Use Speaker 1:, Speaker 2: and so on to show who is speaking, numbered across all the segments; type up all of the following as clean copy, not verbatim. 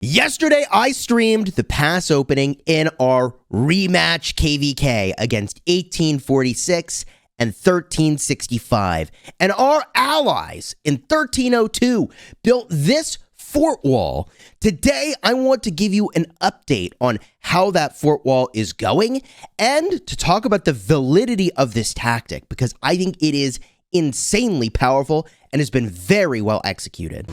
Speaker 1: Yesterday, I streamed the pass opening in our rematch KVK against 1846 and 1365. And our allies in 1302 built this fort wall. Today, I want to give you an update on how that fort wall is going and to talk about the validity of this tactic because I think it is insanely powerful and has been very well executed.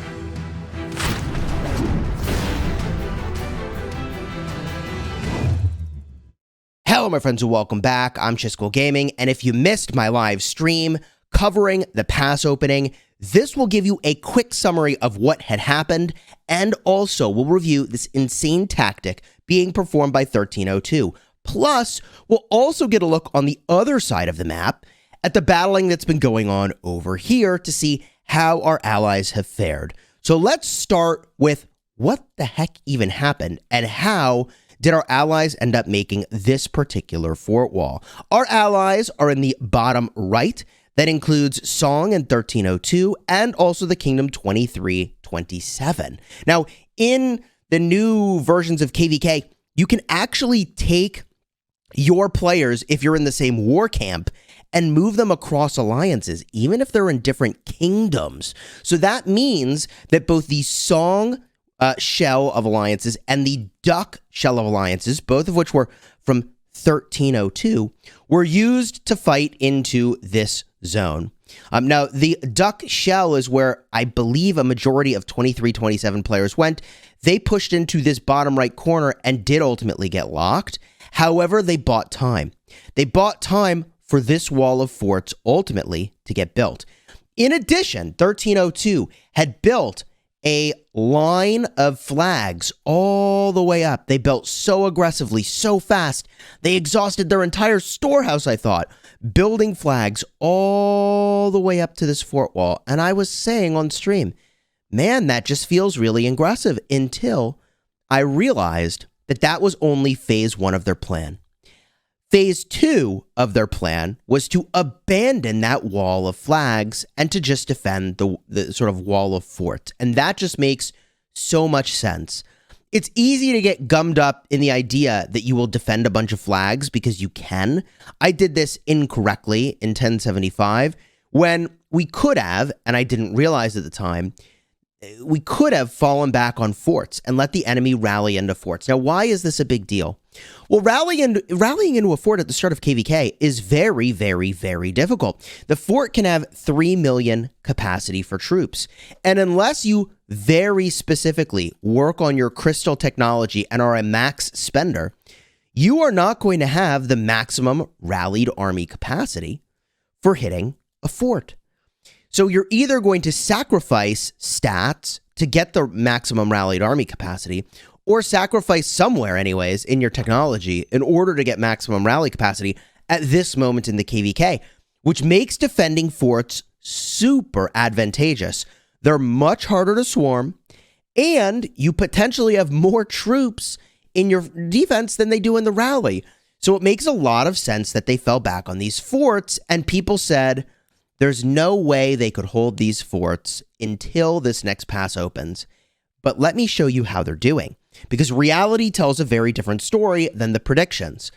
Speaker 1: Hello, my friends, and welcome back. I'm Chisgule Gaming, and if you missed my live stream covering the pass opening, this will give you a quick summary of what had happened, and also we'll review this insane tactic being performed by 1302. Plus, we'll also get a look on the other side of the map at the battling that's been going on over here to see how our allies have fared. So let's start with what the heck even happened and how did our allies end up making this particular fort wall. Our allies are in the bottom right. That includes Song in 1302 and also the Kingdom 2327. Now, in the new versions of KVK, you can actually take your players, if you're in the same war camp, and move them across alliances, even if they're in different kingdoms. So that means that both the Song shell of alliances and the Duck shell of alliances, both of which were from 1302, were used to fight into this zone. Now, the Duck shell is where I believe a majority of 2327 players went. They pushed into this bottom right corner and did ultimately get locked. However, they bought time. They bought time for this wall of forts ultimately to get built. In addition, 1302 had built a line of flags all the way up. They built so aggressively, so fast. They exhausted their entire storehouse, I thought, building flags all the way up to this fort wall. And I was saying on stream, man, that just feels really aggressive until I realized that that was only phase 1 of their plan. Phase 2 of their plan was to abandon that wall of flags and to just defend the sort of wall of forts. And that just makes so much sense. It's easy to get gummed up in the idea that you will defend a bunch of flags because you can. I did this incorrectly in 1075 when we could have, and I didn't realize at the time, we could have fallen back on forts and let the enemy rally into forts. Now, why is this a big deal? Well, rallying into a fort at the start of KVK is very, very, very difficult. The fort can have 3 million capacity for troops. And unless you very specifically work on your crystal technology and are a max spender, you are not going to have the maximum rallied army capacity for hitting a fort. So you're either going to sacrifice stats to get the maximum rallied army capacity, or sacrifice somewhere anyways in your technology in order to get maximum rally capacity at this moment in the KVK, which makes defending forts super advantageous. They're much harder to swarm, and you potentially have more troops in your defense than they do in the rally. So it makes a lot of sense that they fell back on these forts, and people said there's no way they could hold these forts until this next pass opens. But let me show you how they're doing, because reality tells a very different story than the predictions.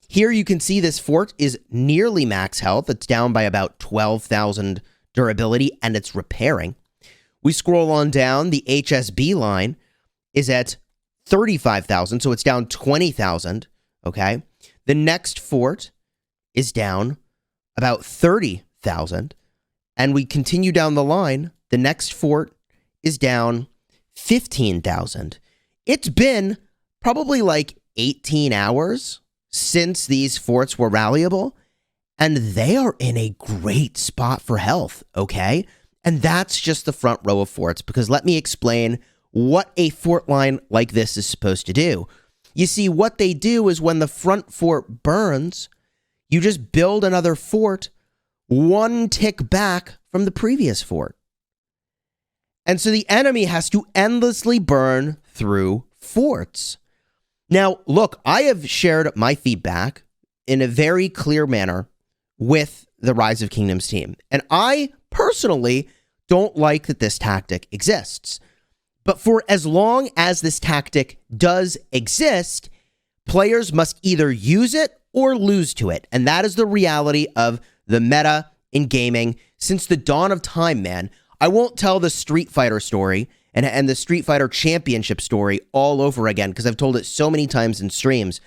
Speaker 1: Here you can see this fort is nearly max health. It's down by about 12,000 durability, and it's repairing. We scroll on down. The HSB line is at 35,000, so it's down 20,000, okay? The next fort is down about 30,000, and we continue down the line. The next fort is down 15,000. It's been probably like 18 hours since these forts were rallyable, and they are in a great spot for health, okay? And that's just the front row of forts, because let me explain what a fort line like this is supposed to do. You see, what they do is when the front fort burns, you just build another fort one tick back from the previous fort. And so the enemy has to endlessly burn through forts. Now, look, I have shared my feedback in a very clear manner with the Rise of Kingdoms team. And I personally don't like that this tactic exists. But for as long as this tactic does exist, players must either use it or lose to it. And that is the reality of the meta in gaming since the dawn of time, man. I won't tell the Street Fighter story and the Street Fighter Championship story all over again because I've told it so many times in streams.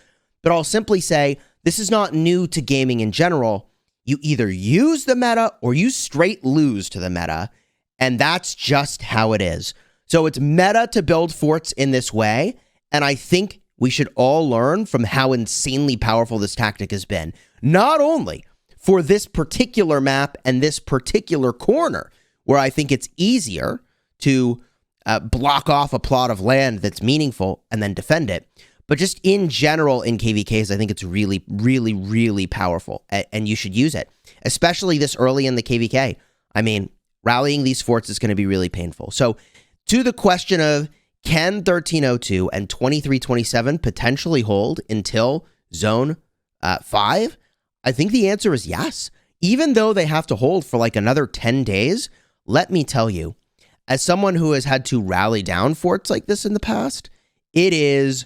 Speaker 1: But I'll simply say this is not new to gaming in general. You either use the meta or you straight lose to the meta. And that's just how it is. So it's meta to build forts in this way. And I think we should all learn from how insanely powerful this tactic has been. Not only for this particular map and this particular corner, where I think it's easier to block off a plot of land that's meaningful and then defend it, but just in general in KVKs, I think it's really, really, really powerful, and you should use it, especially this early in the KVK. I mean, rallying these forts is going to be really painful. So to the question of can 1302 and 2327 potentially hold until zone 5, I think the answer is yes. Even though they have to hold for like another 10 days, let me tell you, as someone who has had to rally down forts like this in the past, it is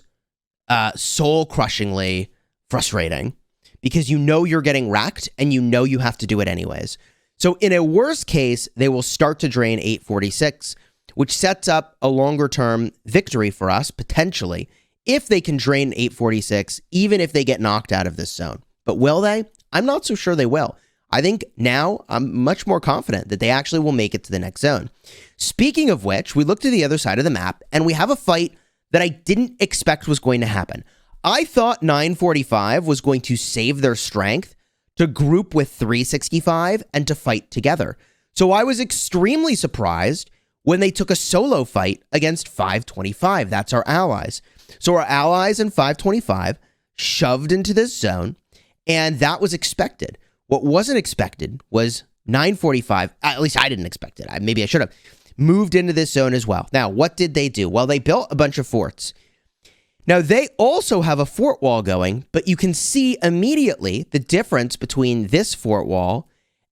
Speaker 1: soul-crushingly frustrating because you know you're getting wrecked and you know you have to do it anyways. So in a worst case, they will start to drain 846, which sets up a longer-term victory for us, potentially, if they can drain 846, even if they get knocked out of this zone. But will they? I'm not so sure they will. I think now I'm much more confident that they actually will make it to the next zone. Speaking of which, we look to the other side of the map, and we have a fight that I didn't expect was going to happen. I thought 945 was going to save their strength to group with 365 and to fight together. So I was extremely surprised when they took a solo fight against 525. That's our allies. So our allies and 525 shoved into this zone, and that was expected. What wasn't expected was 945, at least I didn't expect it. Maybe I should have moved into this zone as well. Now, what did they do? Well, they built a bunch of forts. Now, they also have a fort wall going, but you can see immediately the difference between this fort wall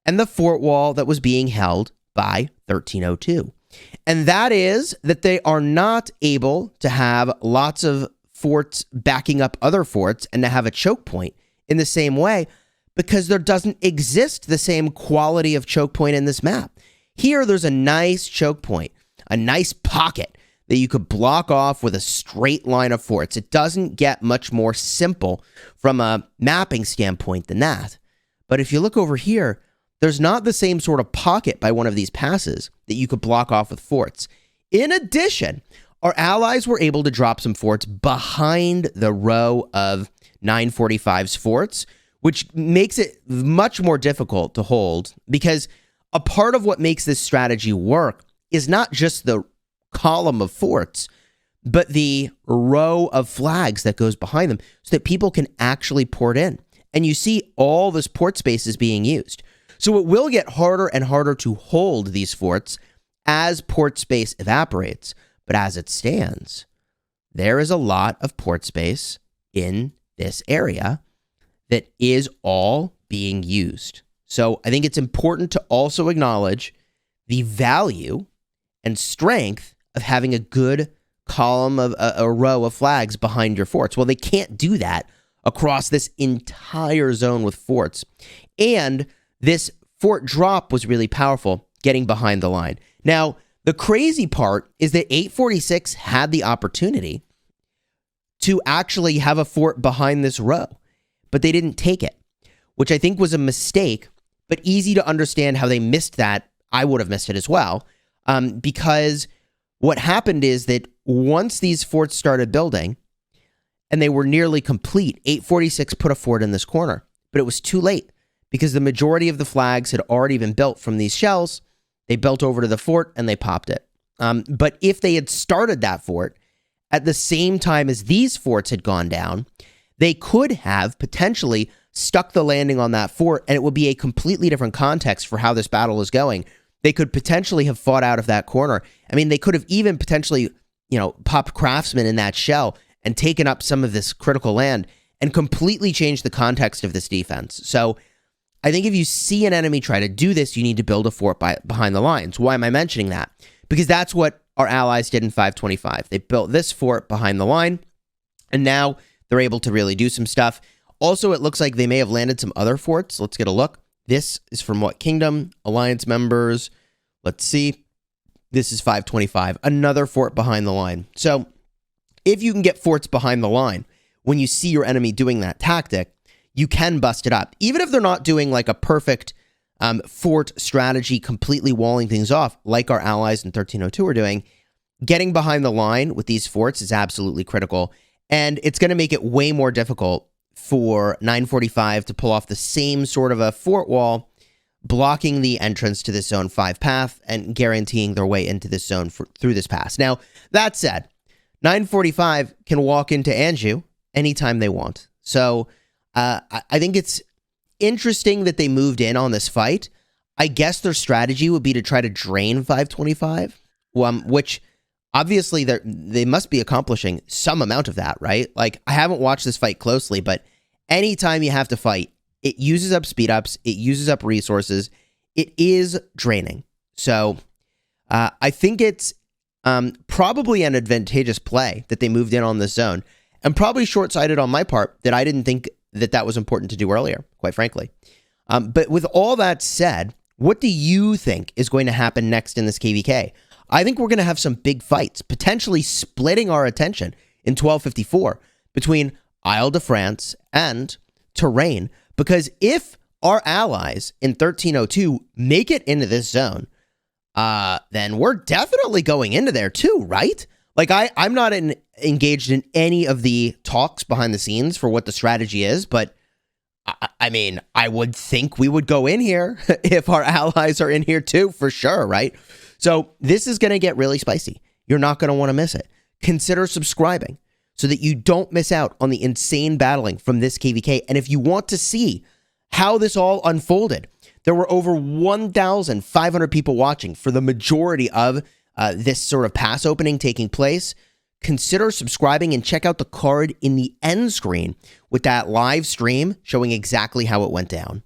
Speaker 1: and the fort wall that was being held by 1302. And that is that they are not able to have lots of forts backing up other forts and to have a choke point in the same way because there doesn't exist the same quality of choke point in this map. Here, there's a nice choke point, a nice pocket that you could block off with a straight line of forts. It doesn't get much more simple from a mapping standpoint than that. But if you look over here, there's not the same sort of pocket by one of these passes that you could block off with forts. In addition, our allies were able to drop some forts behind the row of 945's forts, which makes it much more difficult to hold because a part of what makes this strategy work is not just the column of forts, but the row of flags that goes behind them so that people can actually port in. And you see all this port space is being used. So it will get harder and harder to hold these forts as port space evaporates. But as it stands, there is a lot of port space in this area that is all being used. So I think it's important to also acknowledge the value and strength of having a good column of a row of flags behind your forts. Well, they can't do that across this entire zone with forts. And this fort drop was really powerful, getting behind the line. Now, the crazy part is that 846 had the opportunity to actually have a fort behind this row, but they didn't take it, which I think was a mistake, but easy to understand how they missed that. I would have missed it as well, because what happened is that once these forts started building and they were nearly complete, 846 put a fort in this corner, but it was too late because the majority of the flags had already been built from these shells. They built over to the fort and they popped it. But if they had started that fort at the same time as these forts had gone down, they could have potentially stuck the landing on that fort, and it would be a completely different context for how this battle is going. They could potentially have fought out of that corner. I mean, they could have even potentially, popped craftsmen in that shell and taken up some of this critical land and completely changed the context of this defense. So I think if you see an enemy try to do this, you need to build a fort behind the lines. Why am I mentioning that? Because that's what our allies did in 525. They built this fort behind the line, and now they're able to really do some stuff. Also, it looks like they may have landed some other forts. Let's get a look. This is from what kingdom? Alliance members. Let's see. This is 525. Another fort behind the line. So if you can get forts behind the line, when you see your enemy doing that tactic, you can bust it up. Even if they're not doing like a perfect fort strategy, completely walling things off, like our allies in 1302 are doing, getting behind the line with these forts is absolutely critical. And it's going to make it way more difficult for 945 to pull off the same sort of a fort wall, blocking the entrance to this zone 5 path and guaranteeing their way into this zone through this pass. Now, that said, 945 can walk into Anjou anytime they want. So I think it's interesting that they moved in on this fight. I guess their strategy would be to try to drain 525, which obviously they must be accomplishing some amount of that, right? Like, I haven't watched this fight closely, but anytime you have to fight, it uses up speed ups, it uses up resources, it is draining. So I think it's probably an advantageous play that they moved in on this zone, and probably short-sighted on my part that I didn't think that was important to do earlier, quite frankly. But with all that said, what do you think is going to happen next in this KVK? I think we're going to have some big fights, potentially splitting our attention in 1254 between Isle de France and Touraine, because if our allies in 1302 make it into this zone, then we're definitely going into there too, right? Like, I'm not engaged in any of the talks behind the scenes for what the strategy is, but I mean, I would think we would go in here if our allies are in here too, for sure, right? So this is going to get really spicy. You're not going to want to miss it. Consider subscribing so that you don't miss out on the insane battling from this KVK. And if you want to see how this all unfolded, there were over 1,500 people watching for the majority of this sort of pass opening taking place. Consider subscribing and check out the card in the end screen with that live stream showing exactly how it went down.